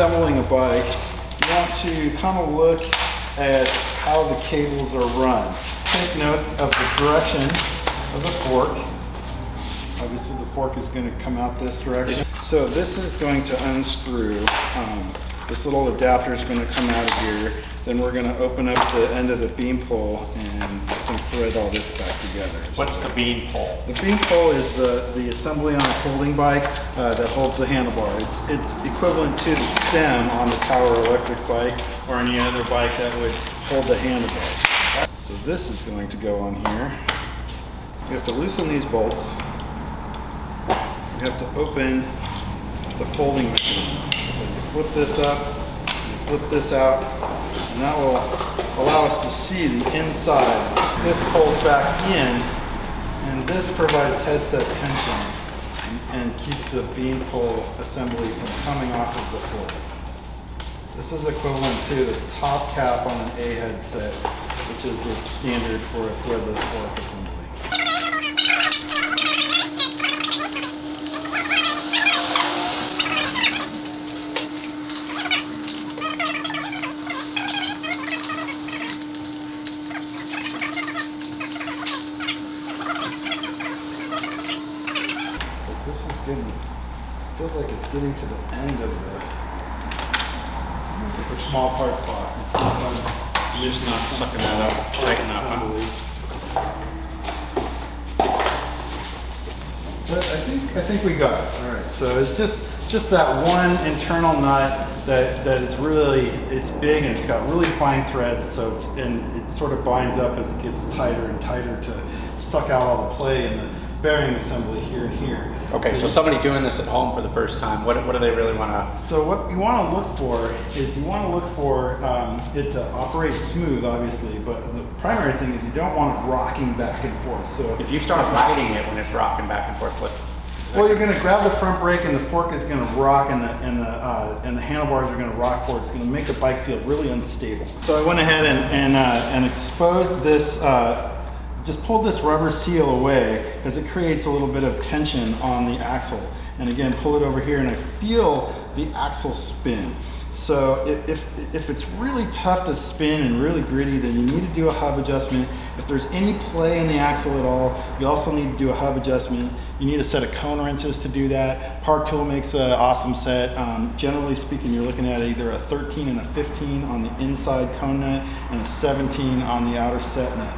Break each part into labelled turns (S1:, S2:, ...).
S1: assembling a bike, you want to kind of look at how the cables are run. Take note of the direction of the fork. Obviously the fork is going to come out this direction. So this is going to unscrew. This little adapter is going to come out of here. Then we're going to open up the end of the beam pole and I think thread all this back together.
S2: What's the beam pole?
S1: The beam pole is the assembly on a folding bike that holds the handlebar. It's equivalent to the stem on the Tower electric bike or any other bike that would hold the handlebar. So this is going to go on here. You have to loosen these bolts. You have to open the folding mechanism. So you flip this up, you flip this out, and that will allow us to see the inside. This pulls back in, and this provides headset tension and keeps the beam pole assembly from coming off of the fork. This is equivalent to the top cap on an A headset, which is a standard for a threadless fork assembly. Feels like it's getting to the end of the small parts box. It's so fun.
S2: You're just not sucking that up tight enough.
S1: But I think we got it. All right. So it's just that one internal nut that is really, it's big and it's got really fine threads. So it sort of binds up as it gets tighter and tighter to suck out all the play in the bearing assembly here and here.
S2: Okay, so somebody doing this at home for the first time, what do they really want to?
S1: So what you want to look for is you want to look for it to operate smooth, obviously, but the primary thing is you don't want it rocking back and forth. So
S2: if you start riding it when it's rocking back and forth,
S1: well, you're going to grab the front brake and the fork is going to rock and the handlebars are going to rock forward. It's going to make the bike feel really unstable. So I went ahead and exposed this. Just pulled this rubber seal away because it creates a little bit of tension on the axle. And again, pull it over here and I feel the axle spin. So if it's really tough to spin and really gritty, then you need to do a hub adjustment. If there's any play in the axle at all, you also need to do a hub adjustment. You need a set of cone wrenches to do that. Park Tool makes an awesome set. Generally speaking, you're looking at either a 13 and a 15 on the inside cone nut and a 17 on the outer set nut.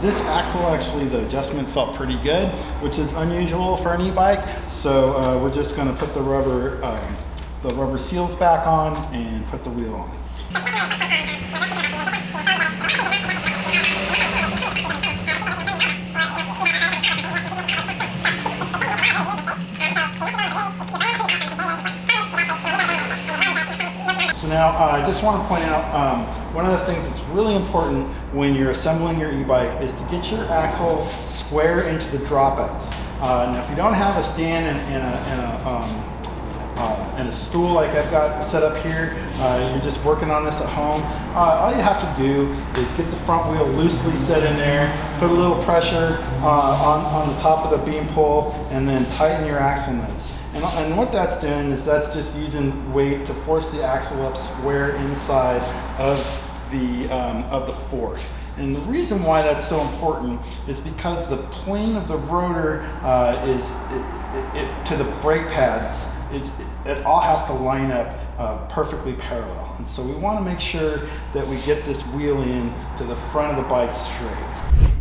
S1: This axle, actually, the adjustment felt pretty good, which is unusual for an e-bike. So we're just going to put the rubber seals back on and put the wheel on. So now I just want to point out one of the things that's really important when you're assembling your e-bike is to get your axle square into the dropouts. Now if you don't have a stand and a stool like I've got set up here, you're just working on this at home, all you have to do is get the front wheel loosely set in there, put a little pressure on the top of the beam pole, and then tighten your axle nuts. And what that's doing is that's just using weight to force the axle up square inside of the fork. And the reason why that's so important is because the plane of the rotor to the brake pads it all has to line up perfectly parallel. And so we want to make sure that we get this wheel in to the front of the bike straight.